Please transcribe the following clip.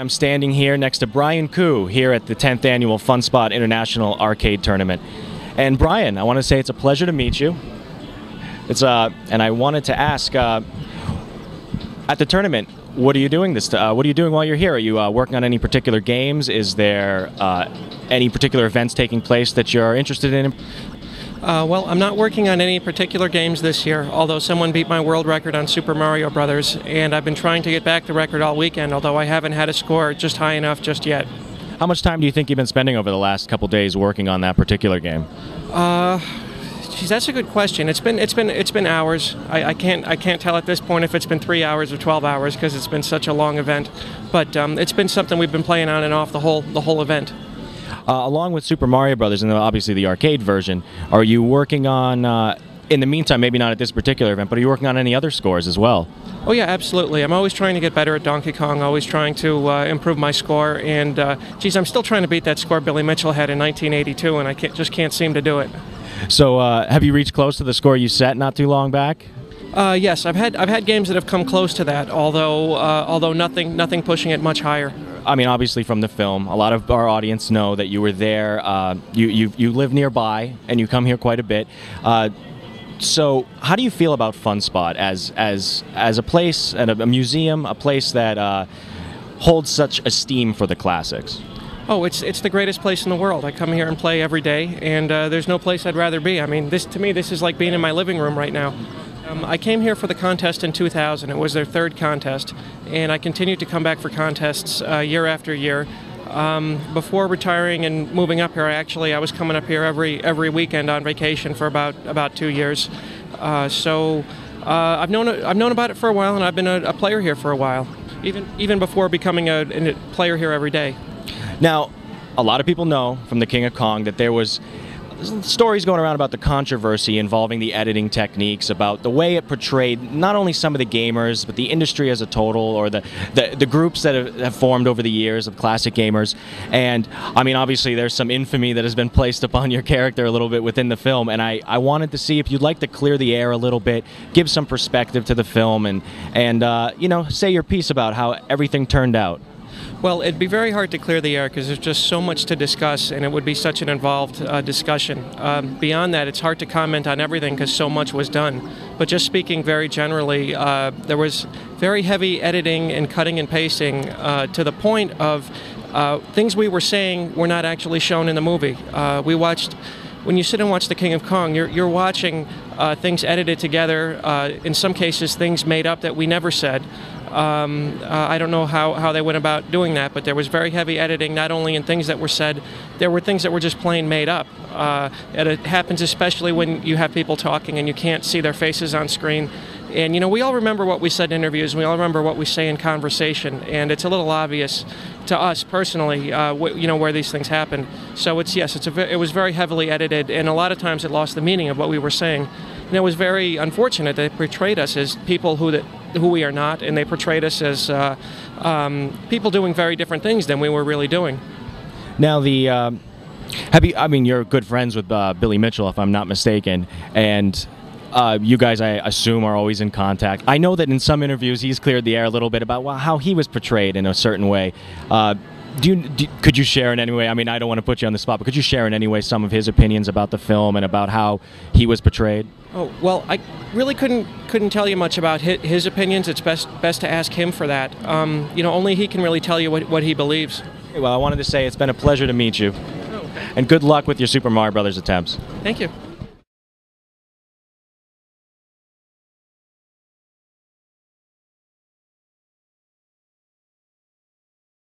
I'm standing here next to Brian Koo here at the 10th Annual Funspot International Arcade Tournament. And Brian, I want to say it's a pleasure to meet you. And I wanted to ask, at the tournament, what are you doing what are you doing while you're here? Are you working on any particular games? Is there any particular events taking place that you're interested in? Well, I'm not working on any particular games this year, although someone beat my world record on Super Mario Brothers, and I've been trying to get back the record all weekend, although I haven't had a score just high enough just yet. How much time do you think you've been spending over the last couple days working on that particular game? Geez, that's a good question. It's been hours. I can't tell at this point if it's been 3 hours or 12 hours because it's been such a long event. But it's been something we've been playing on and off the whole event. Along with Super Mario Brothers and obviously the arcade version, are you working on, in the meantime, maybe not at this particular event, but are you working on any other scores as well? Oh yeah, absolutely. I'm always trying to get better at Donkey Kong, always trying to improve my score, and geez, I'm still trying to beat that score Billy Mitchell had in 1982, and I just can't seem to do it. So have you reached close to the score you set not too long back? Yes, I've had games that have come close to that, although nothing pushing it much higher. I mean, obviously from the film, a lot of our audience know that you were there. You live nearby, and you come here quite a bit. So, how do you feel about Funspot as a place and a museum, a place that holds such esteem for the classics? Oh, it's the greatest place in the world. I come here and play every day, and there's no place I'd rather be. I mean, to me, this is like being in my living room right now. I came here for the contest in 2000. It was their third contest, and I continued to come back for contests year after year. Before retiring and moving up here, I was coming up here every weekend on vacation for about 2 years. So I've known about it for a while, and I've been a player here for a while, even before becoming a player here every day. Now, a lot of people know from the King of Kong that there was stories going around about the controversy involving the editing techniques, about the way it portrayed not only some of the gamers, but the industry as a total, or the groups that have formed over the years of classic gamers. And, I mean, obviously there's some infamy that has been placed upon your character a little bit within the film, and I wanted to see if you'd like to clear the air a little bit, give some perspective to the film, and you know, say your piece about how everything turned out. Well, it'd be very hard to clear the air because there's just so much to discuss, and it would be such an involved discussion. Beyond that, it's hard to comment on everything because so much was done. But just speaking very generally, there was very heavy editing and cutting and pasting to the point of things we were saying were not actually shown in the movie. When you sit and watch The King of Kong, you're watching things edited together, in some cases things made up that we never said. I don't know how they went about doing that, but there was very heavy editing, not only in things that were said, there were things that were just plain made up. And it happens especially when you have people talking and you can't see their faces on screen. And, you know, we all remember what we said in interviews, and we all remember what we say in conversation, and it's a little obvious to us personally, you know, where these things happened. So it was very heavily edited, and a lot of times it lost the meaning of what we were saying. And it was very unfortunate. They portrayed us as people who we are not, and they portrayed us as people doing very different things than we were really doing. Now, I mean, you're good friends with Billy Mitchell, if I'm not mistaken, and you guys, I assume, are always in contact. I know that in some interviews he's cleared the air a little bit about how he was portrayed in a certain way. Could you share in any way, I mean, I don't want to put you on the spot, but could you share in any way some of his opinions about the film and about how he was portrayed? Oh, well, I really couldn't tell you much about his opinions. It's best to ask him for that. You know, only he can really tell you what he believes. Well, I wanted to say it's been a pleasure to meet you. Oh, okay. And good luck with your Super Mario Brothers attempts. Thank you.